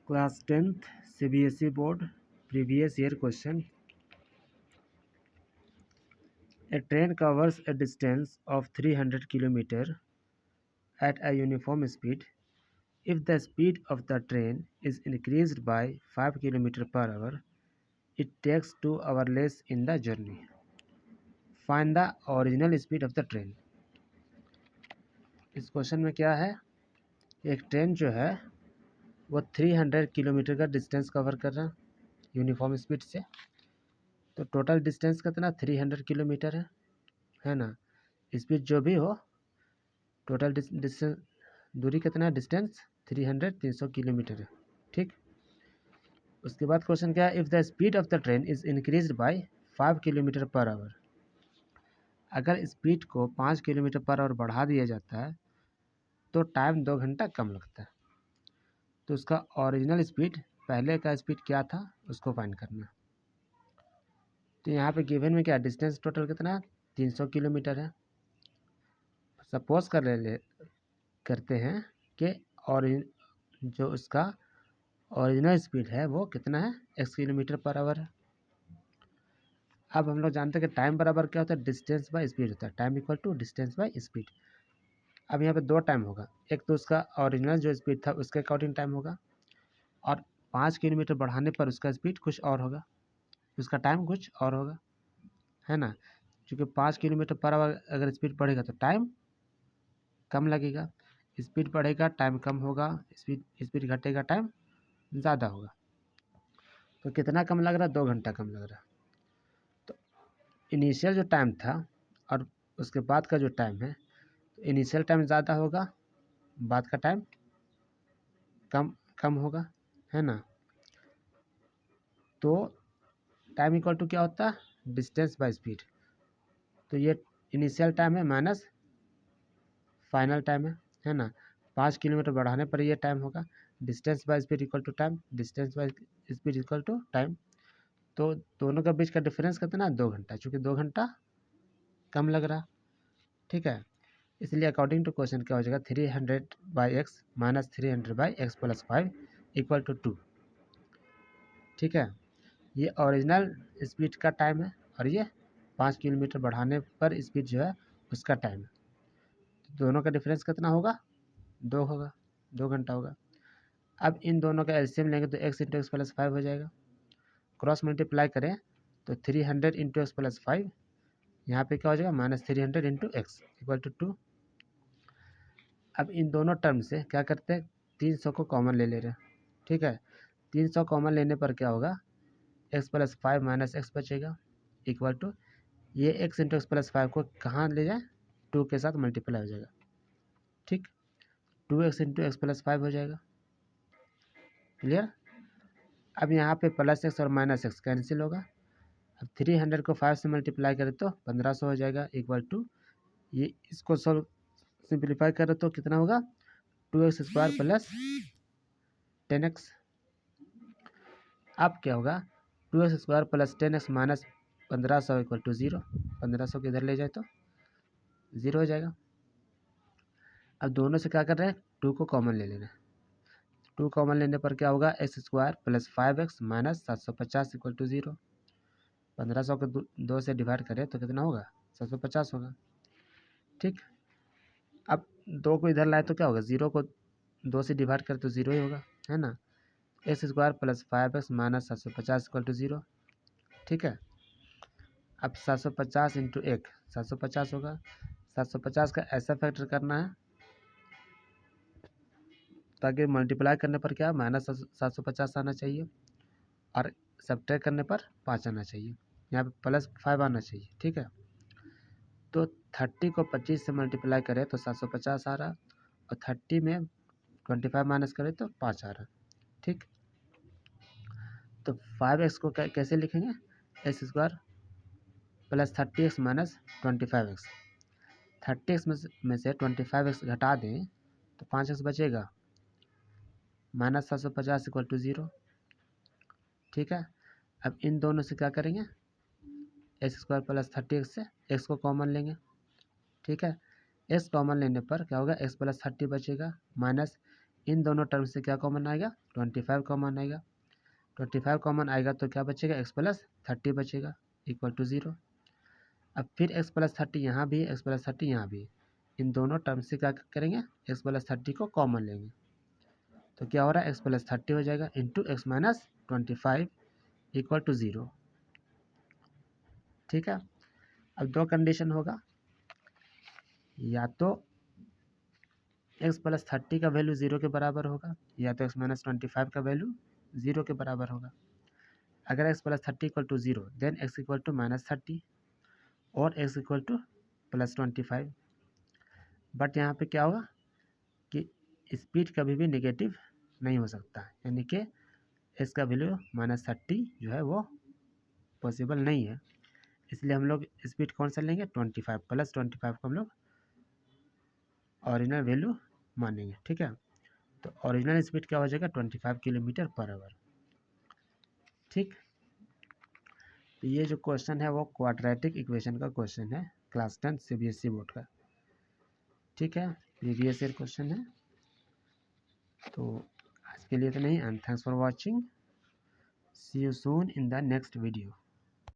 Class 10th CBSE Board previous year question. A train covers a distance of 300 km at a uniform speed. If the speed of the train is increased by 5 km per hour, it takes 2 hours less in the journey. Find the original speed of the train. इस question में क्या है, एक train जो है वो 300 kilometre का distance cover कर रहा है यूनिफॉर्म स्पीड से। तो टोटल डिस्टेंस कितना 300 किलोमीटर है ना। स्पीड जो भी हो, टोटल डिस्टेंस दूरी कितना है, डिस्टेंस 300 किलोमीटर है। ठीक, उसके बाद क्वेश्चन क्या है, if the speed of the train is increased by 5 kilometre per hour. अगर स्पीड को 5 किलोमीटर पर आवर बढ़ा दिया जाता है तो टाइम 2 घंटा कम लगता है। तो उसका ओरिजिनल स्पीड, पहले का स्पीड क्या था उसको फाइंड करना। तो यहाँ पे गिवन में क्या डिस्टेंस टोटल कितना है, 300 किलोमीटर है। सपोज करते हैं कि और जो उसका ओरिजिनल स्पीड है वो कितना है, x किलोमीटर पर आवर है। अब हम लोग जानते हैं कि टाइम बराबर क्या होता है, डिस्टेंस बाय स्पीड होता है। Time equal to distance by speed. अब यहाँ पे दो टाइम होगा, एक तो उसका ओरिजिनल जो स्पीड था उसके अकॉर्डिंग टाइम होगा, और 5 किलोमीटर बढ़ाने पर उसका स्पीड कुछ और होगा, उसका टाइम कुछ और होगा, है ना। क्योंकि 5 किलोमीटर पर आवर अगर स्पीड बढ़ेगा तो टाइम कम लगेगा, स्पीड बढ़ेगा टाइम कम होगा, स्पीड घटेगा टाइम ज़्यादा होगा। तो कितना कम लग रहा है, 2 घंटा कम लग रहा है। तो इनिशियल जो टाइम था और उसके बाद का जो टाइम है, तो इनिशियल टाइम ज़्यादा होगा, बाद का टाइम कम होगा, है ना। तो टाइम इक्वल टू क्या होता है, डिस्टेंस बाय स्पीड। तो ये इनिशियल टाइम है माइनस फाइनल टाइम है ना। 5 किलोमीटर बढ़ाने पर ये टाइम होगा, distance by speed equal to time, distance by speed equal to time. तो दोनों का बीच का डिफरेंस कितना है, 2 घंटा, चूँकि 2 घंटा कम लग रहा। ठीक है, इसलिए अकॉर्डिंग टू क्वेश्चन क्या हो जाएगा, 300 by x minus 300 by x plus 5 equal to 2। ठीक है, ये ओरिजिनल स्पीड का टाइम है और ये 5 किलोमीटर बढ़ाने पर स्पीड जो है उसका टाइम है। तो दोनों का डिफरेंस कितना होगा, 2 होगा, 2 घंटा होगा। अब इन दोनों का एलसीएम लेंगे तो x इंटू एक्स प्लस 5 हो जाएगा। क्रॉस मल्टीप्लाई करें तो 300 इंटू एक्स प्लस 5, यहाँ पे क्या हो जाएगा, minus 300 into x equal to 2। अब इन दोनों टर्म से क्या करते हैं, 300 को कॉमन ले ले रहे हैं। ठीक है, 300 कॉमन लेने पर क्या होगा, एक्स प्लस 5 माइनस एक्स बचेगा इक्वल टू, ये एक्स इंटू एक्स प्लस 5 को कहाँ ले जाए, 2 के साथ मल्टीप्लाई हो जाएगा। ठीक, 2x इंटू एक्स प्लस 5 हो जाएगा। क्लियर। अब यहाँ पे प्लस एक्स और माइनस एक्स कैंसिल होगा। अब 300 को 5 से मल्टीप्लाई करें तो 1500 हो जाएगा इक्वल टू, ये इसको सॉल्व सिंप्लीफाई करें तो कितना होगा, 2x स्क्वायर प्लस 10x। अब क्या होगा, 2x square plus 10x minus 1500 equal to 0। 1500 को इधर ले जाए तो 0 हो जाएगा। अब दोनों से क्या कर रहे हैं, 2 को कॉमन ले लेना है। 2 कॉमन लेने पर क्या होगा, x square plus 5x minus 750 equal to 0। 1500 को 2 से डिवाइड करें तो कितना होगा, 750 होगा। ठीक, अब 2 को इधर लाए तो क्या होगा, 0 को 2 से डिवाइड करें तो 0 ही होगा, है ना। X square plus 5x minus 750 equal to 0। ठीक है, अब 750 इंटू 1 750 होगा। 750 का ऐसा फैक्टर करना है ताकि मल्टीप्लाई करने पर क्या माइनस 750 आना चाहिए और सब्ट्रैक्ट करने पर 5 आना चाहिए, यहाँ पे प्लस 5 आना चाहिए। ठीक है, तो 30 को 25 से मल्टीप्लाई करें तो 750 आ रहा, और 30 में 25 माइनस करें तो 5 आ रहा। ठीक, तो 5x को कैसे लिखेंगे, x square plus 30x minus 25x। 30x में से 25x घटा दें तो 5x बचेगा, माइनस 750 इक्वल टू 0। ठीक है, अब इन दोनों से क्या करेंगे, एक्स स्क्वायर प्लस 30x से x को कॉमन लेंगे। ठीक है, x कॉमन लेने पर क्या होगा, x प्लस 30 बचेगा, माइनस इन दोनों टर्म से क्या कॉमन आएगा, 25 कॉमन आएगा। 25 कॉमन आएगा तो क्या बचेगा, x प्लस 30 बचेगा इक्वल टू 0। अब फिर x प्लस 30 यहाँ भी है, x प्लस 30 यहाँ भी है, इन दोनों टर्म से क्या करेंगे, x प्लस 30 को कॉमन लेंगे तो क्या हो रहा है, x प्लस 30 हो जाएगा into x minus 25 equal to 0। ठीक है, अब दो कंडीशन होगा, या तो x प्लस 30 का वैल्यू 0 के बराबर होगा, या तो x माइनस 25 का वैल्यू 0 के बराबर होगा। अगर x plus 30 equal to 0 then x equal to minus 30 और x equal to plus 25। But यहाँ पे क्या होगा कि स्पीड कभी भी नेगेटिव नहीं हो सकता, यानी कि इसका वैल्यू माइनस 30 जो है वो पॉसिबल नहीं है, इसलिए हम लोग स्पीड कौन सा लेंगे, 25 प्लस 25 को हम लोग ओरिजिनल वैल्यू मानेंगे। ठीक है, तो ओरिजिनल स्पीड क्या हो जाएगा, 25 किलोमीटर पर आवर। ठीक, तो ये जो क्वेश्चन है वो क्वाड्रेटिक इक्वेशन का क्वेश्चन है, क्लास 10 CBSE बोर्ड का। ठीक है, प्रीवियस ईयर क्वेश्चन है। तो आज के लिए तो नहीं, and thanks for watching, see you soon in the next video.